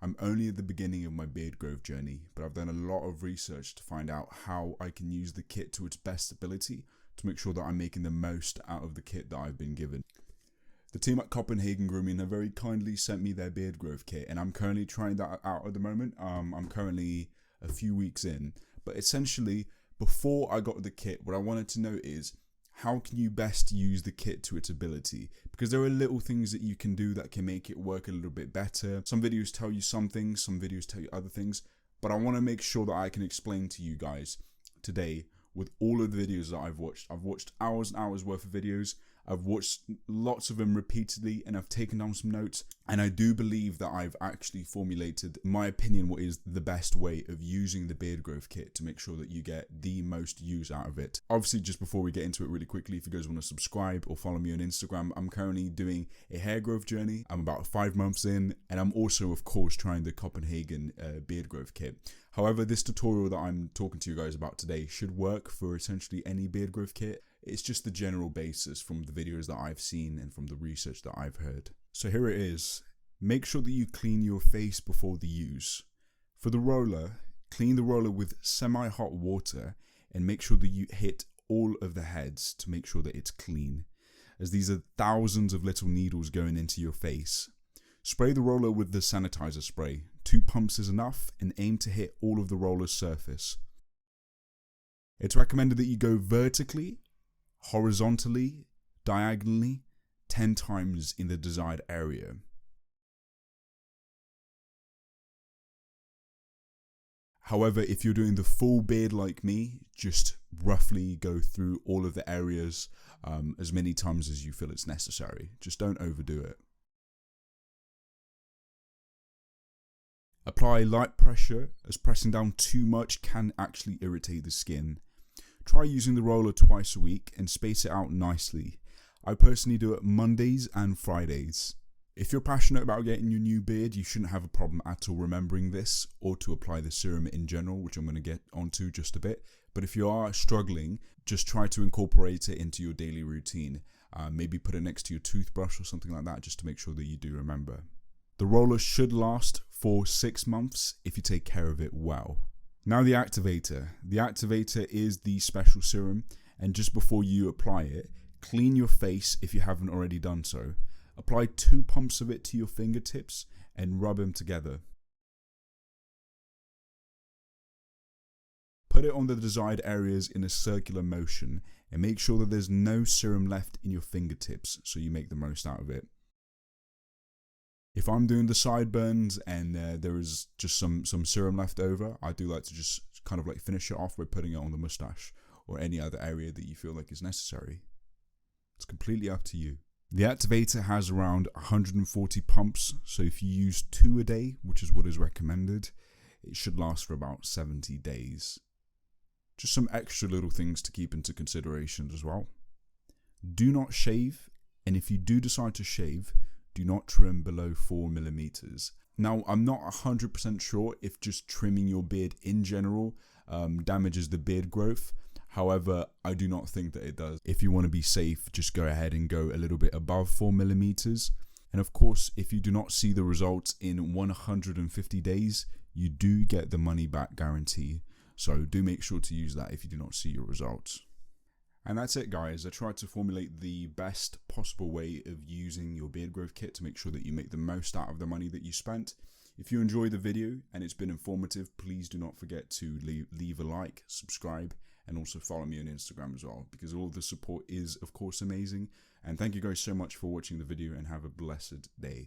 I'm only at the beginning of my beard growth journey, but I've done a lot of research to find out how I can use the kit to its best ability to make sure that I'm making the most out of the kit that I've been given. The team at Copenhagen Grooming have very kindly sent me their beard growth kit, and I'm currently trying that out at the moment. I'm currently a few weeks in, but essentially before I got the kit, what I wanted to know is how can you best use the kit to its ability? Because there are little things that you can do that can make it work a little bit better. Some videos tell you some things, some videos tell you other things, but I want to make sure that I can explain to you guys today with all of the videos that I've watched. I've watched hours and hours worth of videos. I've watched lots of them repeatedly, and I've taken down some notes, and I do believe that I've actually formulated, in my opinion, what is the best way of using the beard growth kit to make sure that you get the most use out of it. Obviously, just before we get into it really quickly, if you guys want to subscribe or follow me on Instagram, I'm currently doing a hair growth journey. I'm about 5 months in, and I'm also, of course, trying the Copenhagen beard growth kit. However, this tutorial that I'm talking to you guys about today should work for essentially any beard growth kit. It's just the general basis from the videos that I've seen and from the research that I've heard. So here it is. Make sure that you clean your face before the use. For the roller, clean the roller with semi-hot water and make sure that you hit all of the heads to make sure that it's clean, as these are thousands of little needles going into your face. Spray the roller with the sanitizer spray. 2 pumps is enough, and aim to hit all of the roller's surface. It's recommended that you go vertically, horizontally, diagonally, 10 times in the desired area. However, if you're doing the full beard like me, just roughly go through all of the areas as many times as you feel it's necessary. Just don't overdo it. Apply light pressure, as pressing down too much can actually irritate the skin. Try using the roller twice a week and space it out nicely. I personally do it Mondays and Fridays. If you're passionate about getting your new beard, you shouldn't have a problem at all remembering this or to apply the serum in general, which I'm going to get onto just a bit. But if you are struggling, just try to incorporate it into your daily routine. Maybe put it next to your toothbrush or something like that just to make sure that you do remember. The roller should last for 6 months if you take care of it well. Now the Activator. The Activator is the special serum, and just before you apply it, clean your face if you haven't already done so. Apply 2 pumps of it to your fingertips and rub them together. Put it on the desired areas in a circular motion and make sure that there's no serum left in your fingertips so you make the most out of it. If I'm doing the sideburns and there is just some serum left over, I do like to just kind of like finish it off by putting it on the mustache or any other area that you feel like is necessary. It's completely up to you. The Activator has around 140 pumps, so if you use 2 a day, which is what is recommended, it should last for about 70 days. Just some extra little things to keep into consideration as well. Do not shave, and if you do decide to shave, do not trim below 4 millimeters. Now, I'm not 100% sure if just trimming your beard in general damages the beard growth. However, I do not think that it does. If you want to be safe, just go ahead and go a little bit above 4 millimeters. And of course, if you do not see the results in 150 days, you do get the money back guarantee. So do make sure to use that if you do not see your results. And that's it, guys. I tried to formulate the best possible way of using your beard growth kit to make sure that you make the most out of the money that you spent. If you enjoyed the video and it's been informative, please do not forget to leave a like, subscribe, and also follow me on Instagram as well, because all the support is, of course, amazing. And thank you guys so much for watching the video, and have a blessed day.